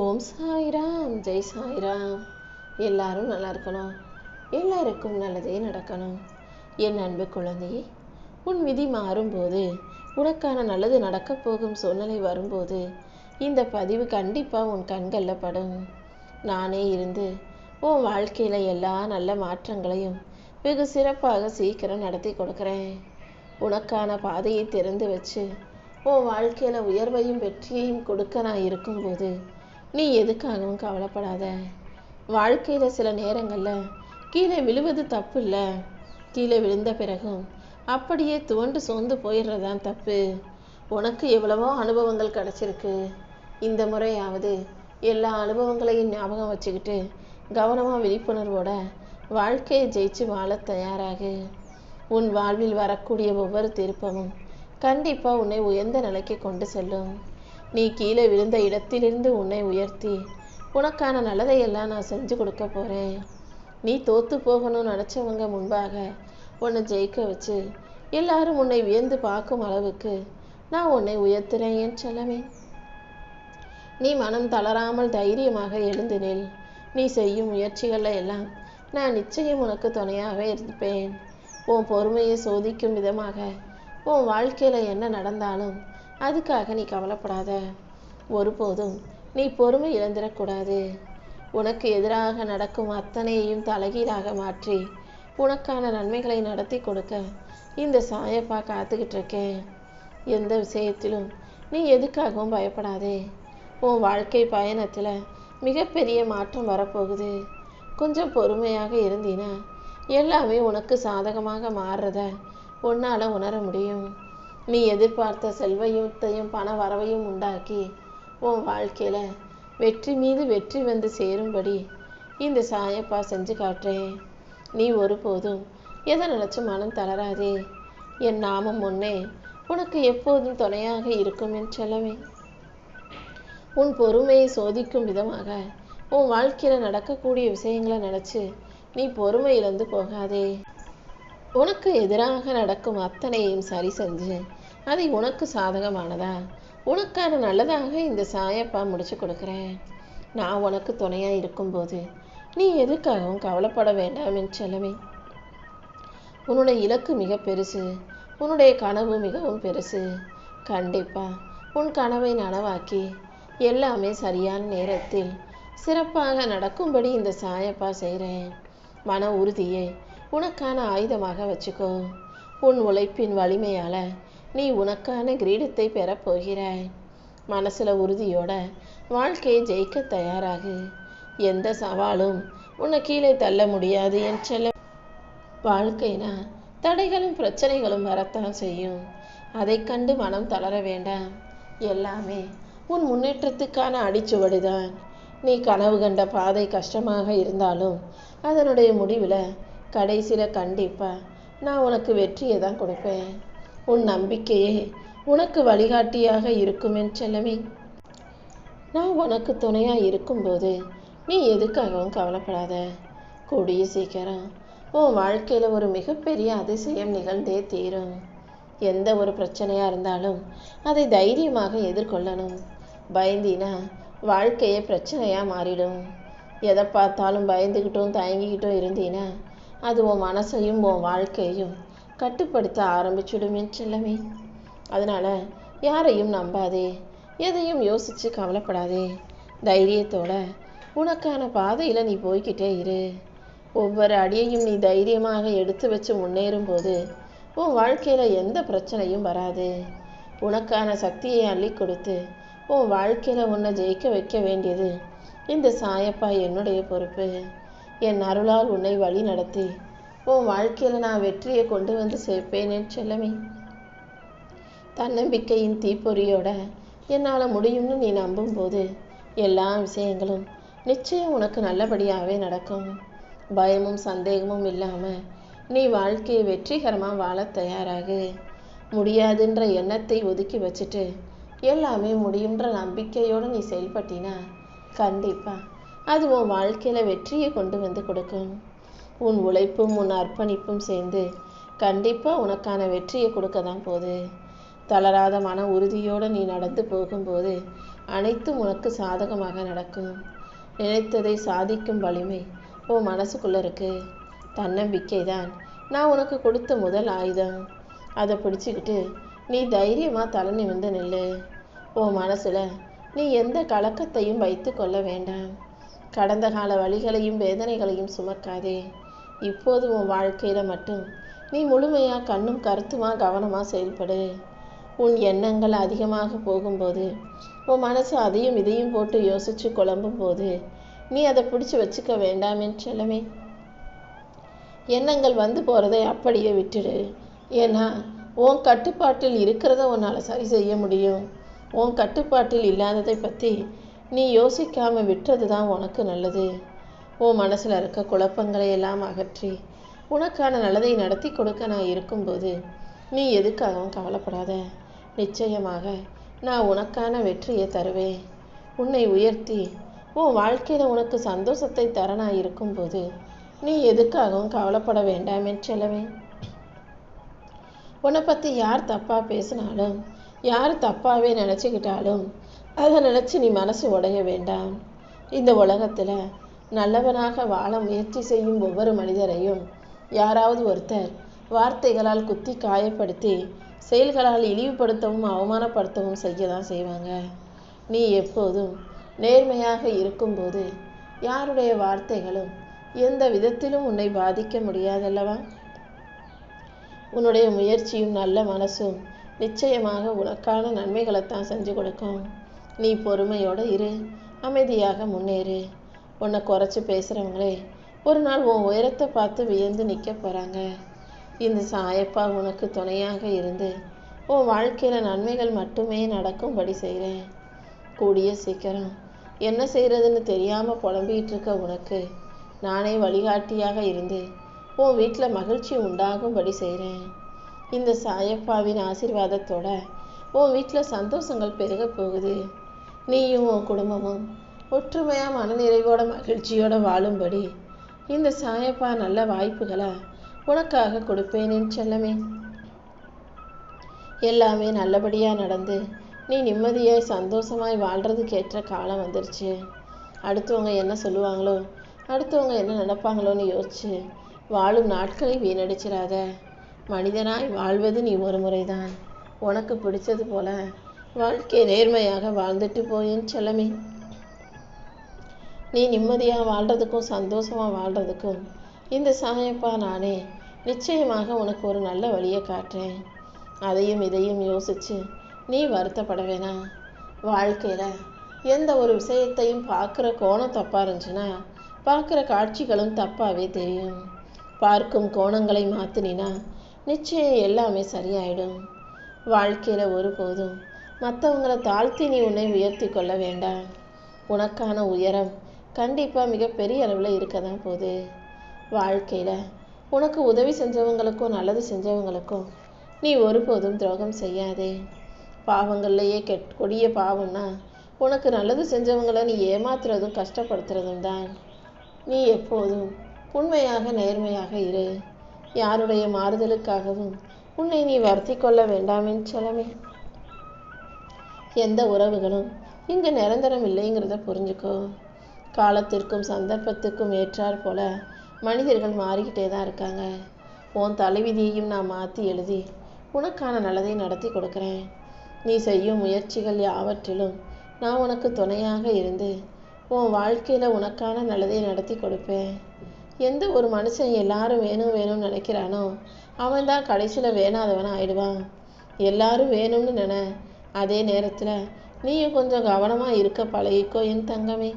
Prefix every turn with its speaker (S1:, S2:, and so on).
S1: ஓம் சாய்ராம், ஜெய் சாய்ராம். எல்லாரும் நல்லா இருக்கணும், எல்லாருக்கும் நல்லதே நடக்கணும். என் அன்பு குழந்தையே, உன் விதி மாறும்போது, உனக்கான நல்லது நடக்கப் போகும் சூழ்நிலை வரும்போது இந்த பதிவு கண்டிப்பாக உன் கண்களில் படும். நானே இருந்து உன் வாழ்க்கையில் எல்லா நல்ல மாற்றங்களையும் வெகு சிறப்பாக சீக்கிரம் நடத்தி கொடுக்குறேன். உனக்கான பாதையை திறந்து வச்சு உன் வாழ்க்கையில் உயர்வையும் வெற்றியையும் கொடுக்க நான் இருக்கும்போது நீ எதுக்காகவும் கவலைப்படாத. வாழ்க்கையில் சில நேரங்களில் கீழே விழுவது தப்பு இல்லை, கீழே விழுந்த பிறகும் அப்படியே துவண்டு சோர்ந்து போயிடுறதான் தப்பு. உனக்கு எவ்வளவோ அனுபவங்கள் கிடச்சிருக்கு. இந்த முறையாவது எல்லா அனுபவங்களையும் ஞாபகம் வச்சுக்கிட்டு கவனமாக விழிப்புணர்வோட வாழ்க்கையை ஜெயிச்சு வாழ தயாராகு. உன் வாழ்வில் வரக்கூடிய ஒவ்வொரு திருப்பமும் கண்டிப்பாக உன்னை உயர்ந்த நிலைக்கு கொண்டு செல்லும். நீ கீழே விழுந்த இடத்திலிருந்து உன்னை உயர்த்தி உனக்கான நல்லதையெல்லாம் நான் செஞ்சு கொடுக்க போகிறேன். நீ தோற்று போகணும்னு நினச்சவங்க முன்பாக உன்னை ஜெயிக்க வச்சு எல்லாரும் உன்னை வியந்து பார்க்கும் அளவுக்கு நான் உன்னை உயர்த்துறேன் என் செல்லமே. நீ மனம் தளராமல் தைரியமாக எழுந்து நில். நீ செய்யும் முயற்சிகளில் எல்லாம் நான் நிச்சயம் உனக்கு துணையாக இருப்பேன். உன் பொறுமையை சோதிக்கும் விதமாக உன் வாழ்க்கையில் என்ன நடந்தாலும் அதுக்காக நீ கவலைப்படாத. ஒருபோதும் நீ பொறுமை இழந்துடக்கூடாது. உனக்கு எதிராக நடக்கும் அத்தனையையும் தலைகீழாக மாற்றி உனக்கான நன்மைகளை நடத்தி கொடுக்க இந்த சாயப்பா காத்துக்கிட்டு இருக்கேன். எந்த விஷயத்திலும் நீ எதுக்காகவும் பயப்படாதே. உன் வாழ்க்கை பயணத்தில் மிகப்பெரிய மாற்றம் வரப்போகுது. கொஞ்சம் பொறுமையாக இருந்தீனா எல்லாமே உனக்கு சாதகமாக மாறுறத உன்னால் உணர முடியும். நீ எதிர்பார்த்த செல்வத்தையும் பண வரவையும் உண்டாக்கி உன் வாழ்க்கையில் வெற்றி மீது வெற்றி வந்து சேரும்படி இந்த சாயப்பா செஞ்சு காட்டுறேன். நீ ஒருபோதும் எதை நினச்சி மனம் தளராதே. என் நாமம் முன்னே உனக்கு எப்போதும் துணையாக இருக்கும் என் செல்லமே. உன் பொறுமையை சோதிக்கும் விதமாக உன் வாழ்க்கையில் நடக்கக்கூடிய விஷயங்களை நினச்சி நீ பொறுமை இழந்து போகாதே. உனக்கு எதிராக நடக்கும் அத்தனையும் சரி செஞ்சு அதை உனக்கு சாதகமானதா உனக்கான நல்லதாக இந்த சாயப்பா முடிச்சு கொடுக்குறேன். நான் உனக்கு துணையாக இருக்கும்போது நீ எதுக்காகவும் கவலைப்பட வேண்டாம் என் செல்லமே. உன்னுடைய இலக்கு மிக பெருசு, உன்னுடைய கனவு மிகவும் பெருசு. கண்டிப்பா உன் கனவை நனவாக்கி எல்லாமே சரியான நேரத்தில் சிறப்பாக நடக்கும்படி இந்த சாயப்பா செய்கிறேன். மன உறுதியை உனக்கான ஆயுதமாக வச்சுக்கோ. உன் உழைப்பின் வலிமையால் நீ உனக்கான கிரீடத்தை பெறப்போகிறாய். மனசில் உறுதியோட வாழ்க்கையை ஜெயிக்க தயாராகு. எந்த சவாலும் உன்னை கீழே தள்ள முடியாது என் செல்ல. வாழ்க்கைனா தடைகளும் பிரச்சனைகளும் வரத்தான் செய்யும். அதை கண்டு மனம் தளர வேண்டாம். எல்லாமே உன் முன்னேற்றத்துக்கான அடிச்சுவடுதான். நீ கனவு கண்ட பாதை கஷ்டமாக இருந்தாலும் அதனுடைய முடிவில் கடைசியில் கண்டிப்பாக நான் உனக்கு வெற்றியை தான் கொடுப்பேன். உன் நம்பிக்கையே உனக்கு வழிகாட்டியாக இருக்கும் என் செல்லமே. நான் உனக்கு துணையாக இருக்கும்போது நீ எதுக்காகவும் கவலைப்படாத. கூடிய சீக்கிரம் உன் வாழ்க்கையில் ஒரு மிகப்பெரிய அதிசயம் நிகழ்ந்தே தீரும். எந்த ஒரு பிரச்சனையாக இருந்தாலும் அதை தைரியமாக எதிர்கொள்ளணும். பயந்தினா வாழ்க்கையே பிரச்சனையாக மாறிடும். எதை பார்த்தாலும் பயந்துக்கிட்டும் தயங்கிக்கிட்டும் இருந்தீனா அது உன் மனசையும் உன் வாழ்க்கையையும் கட்டுப்படுத்த ஆரம்பிச்சுடும் என் செல்லமே. அதனால் யாரையும் நம்பாதே, எதையும் யோசித்து கவலைப்படாதே. தைரியத்தோட உனக்கான பாதையில் நீ போய்கிட்டே இரு. ஒவ்வொரு அடியையும் நீ தைரியமாக எடுத்து வச்சு முன்னேறும் போது உன் வாழ்க்கையில் எந்த பிரச்சனையும் வராது. உனக்கான சக்தியை அள்ளி கொடுத்து உன் வாழ்க்கையில் உன்னை ஜெயிக்க வைக்க வேண்டியது இந்த சாயப்பா என்னுடைய பொறுப்பு. என் அருளால் உன்னை வழி நடத்தி உன் வாழ்க்கையில் நான் வெற்றியை கொண்டு வந்து சேர்ப்பேன் என் செல்லமே. தன்னம்பிக்கையின் தீப்பொறியோட என்னால் முடியும்னு நீ நம்பும்போது எல்லா விஷயங்களும் நிச்சயம் உனக்கு நல்லபடியாகவே நடக்கும். பயமும் சந்தேகமும் இல்லாமல் நீ வாழ்க்கையை வெற்றிகரமாக வாழ தயாராகு. முடியாதுன்ற எண்ணத்தை ஒதுக்கி வச்சுட்டு எல்லாமே முடியுன்ற நம்பிக்கையோடு நீ செயல்பட்டினா கண்டிப்பாக அது உன் வாழ்க்கையில் வெற்றியை கொண்டு வந்து கொடுக்கும். உன் உழைப்பும் உன் அர்ப்பணிப்பும் சேர்ந்து கண்டிப்பாக உனக்கான வெற்றியை கொடுக்க தான் போகுது. தளராத மன உறுதியோடு நீ நடந்து போகும்போது அனைத்தும் உனக்கு சாதகமாக நடக்கும். நினைத்ததை சாதிக்கும் வலிமை உன் மனசுக்குள்ள இருக்கு. தன்னம்பிக்கை தான் நான் உனக்கு கொடுத்த முதல் ஆயுதம். அதை பிடிச்சிக்கிட்டு நீ தைரியமாக தலை நிமிர்ந்து நில்லு. உன் மனசில் நீ எந்த கலக்கத்தையும் வைத்து கொள்ள வேண்டாம். கடந்த கால வலிகளையும் வேதனைகளையும் சுமக்காதே. இப்போது உன் வாழ்க்கையில் மட்டும் நீ முழுமையாக கண்ணும் கருத்துமா கவனமாக செயல்படு. உன் எண்ணங்கள் அதிகமாக போகும்போது, உன் மனசு அதையும் இதையும் போட்டு யோசித்து குழம்பும் போது நீ அதை பிடிச்சி வச்சுக்க வேண்டாம் என் செல்லமே. எண்ணங்கள் வந்து போகிறதை அப்படியே விட்டுடு. ஏன்னா உன் கட்டுப்பாட்டில் இருக்கிறத உன்னால் சரி செய்ய முடியும். உன் கட்டுப்பாட்டில் இல்லாததை பற்றி நீ யோசிக்காமல் விட்டுறது தான் உனக்கு நல்லது. உன் மனசில் இருக்க குழப்பங்களை எல்லாம் அகற்றி உனக்கான நல்லதை நடத்தி கொடுக்க நான் இருக்கும்போது நீ எதுக்காகவும் கவலைப்படாத. நிச்சயமாக நான் உனக்கான வெற்றியை தருவேன். உன்னை உயர்த்தி உன் வாழ்க்கையில் உனக்கு சந்தோஷத்தை தர நான் இருக்கும்போது நீ எதுக்காகவும் கவலைப்பட வேண்டாம் என் செல்லவே. உன்னை பற்றி யார் தப்பாக பேசினாலும், யார் தப்பாகவே நினச்சிக்கிட்டாலும் அதை நினச்சி நீ மனசு உடைய வேண்டாம். இந்த உலகத்தில் நல்லவனாக வாழ முயற்சி செய்யும் ஒவ்வொரு மனிதரையும் யாராவது ஒருத்தர் வார்த்தைகளால் குத்தி காயப்படுத்தி செயல்களால் இழிவுபடுத்தவும் அவமானப்படுத்தவும் செய்ய தான் செய்வாங்க. நீ எப்போதும் நேர்மையாக இருக்கும்போது யாருடைய வார்த்தைகளும் எந்த விதத்திலும் உன்னை பாதிக்க முடியாதல்லவா? உன்னுடைய முயற்சியும் நல்ல மனசும் நிச்சயமாக உனக்கான நன்மைகளைத்தான் செஞ்சு கொடுக்கும். நீ பொறுமையோடு இரு, அமைதியாக முன்னேறு. உன்னை குறைச்சி பேசுகிறவங்களே ஒரு நாள் உன் உயரத்தை பார்த்து வியந்து நிற்க போகிறாங்க. இந்த சாயப்பா உனக்கு துணையாக இருந்து உன் வாழ்க்கையில் நன்மைகள் மட்டுமே நடக்கும்படி செய்கிறேன். கூடிய சீக்கிரம் என்ன செய்கிறதுன்னு தெரியாமல் புலம்பிகிட்டு இருக்க உனக்கு நானே வழிகாட்டியாக இருந்து உன் வீட்டில் மகிழ்ச்சி உண்டாகும்படி செய்கிறேன். இந்த சாயப்பாவின் ஆசீர்வாதத்தோட உன் வீட்டில் சந்தோஷங்கள் பெருக போகுது. நீயும் உன் குடும்பமும் ஒற்றுமையாக மனநிறைவோட மகிழ்ச்சியோட வாழும்படி இந்த சாயப்பா நல்ல வாய்ப்புகளை உனக்காக கொடுப்பேன் செல்லமே. எல்லாமே நல்லபடியாக நடந்து நீ நிம்மதியாய் சந்தோஷமாய் வாழ்கிறதுக்கு ஏற்ற காலம் வந்துருச்சு. அடுத்தவங்க என்ன சொல்லுவாங்களோ, அடுத்தவங்க என்ன நினைப்பாங்களோன்னு யோசிச்சு வாழும் நாட்களை வீணடிச்சிடாத. மனிதனாய் வாழ்வது நீ ஒரு முறைதான். உனக்கு பிடிச்சது போல வாழ்க்கை நேர்மையாக வாழ்ந்துட்டு போயேன் செல்லமே. நீ நிம்மதியாக வாழ்கிறதுக்கும் சந்தோஷமாக வாழ்கிறதுக்கும் இந்த சாயப்பா நானே நிச்சயமாக உனக்கு ஒரு நல்ல வழியை காட்டுறேன். அதையும் இதையும் யோசித்து நீ வருத்தப்பட வேணாம். வாழ்க்கையில் எந்த ஒரு விஷயத்தையும் பார்க்குற கோணம் தப்பாக இருந்துச்சுன்னா பார்க்குற காட்சிகளும் தப்பாகவே தெரியும். பார்க்கும் கோணங்களை மாற்றினா நிச்சயம் எல்லாமே சரியாயிடும். வாழ்க்கையில் ஒருபோதும் மற்றவங்களை தாழ்த்தி நீ உன்னை உயர்த்தி கொள்ள வேண்டாம். உனக்கான உயரம் கண்டிப்பாக மிகப்பெரிய அளவில் இருக்க தான் போகுது. வாழ்க்கையில் உனக்கு உதவி செஞ்சவங்களுக்கும் நல்லது செஞ்சவங்களுக்கும் நீ ஒருபோதும் துரோகம் செய்யாதே. பாவங்கள்லையே கொடிய பாவம்னா உனக்கு நல்லது செஞ்சவங்களை நீ ஏமாத்துறதும் கஷ்டப்படுத்துறதும் தான். நீ எப்போதும் உண்மையாக நேர்மையாக இரு. யாருடைய மாறுதலுக்காகவும் உன்னை நீ வருத்தி கொள்ள வேண்டாம் என் செல்லமே. எந்த உறவுகளும் இங்கு நிரந்தரம் இல்லைங்கிறத புரிஞ்சுக்கோ. காலத்திற்கும் சந்தர்ப்பத்துக்கும் ஏற்றாற் போல மனிதர்கள் மாறிக்கிட்டே தான் இருக்காங்க. உன் தலைவிதியையும் நான் மாற்றி எழுதி உனக்கான நல்லதை நடத்தி கொடுக்குறேன். நீ செய்யும் முயற்சிகள் யாவற்றிலும் நான் உனக்கு துணையாக இருந்து உன் வாழ்க்கையில் உனக்கான நல்லதை நடத்தி கொடுப்பேன். எந்த ஒரு மனுஷன் எல்லாரும் வேணும் வேணும்னு நினைக்கிறானோ அவன் தான் கடைசியில் வேணாதவனாக ஆயிடுவான். எல்லாரும் வேணும்னு நினை. அதே நேரத்தில் நீயும் கொஞ்சம் கவனமாக இருக்க பழகிக்கோ என் தங்கமே.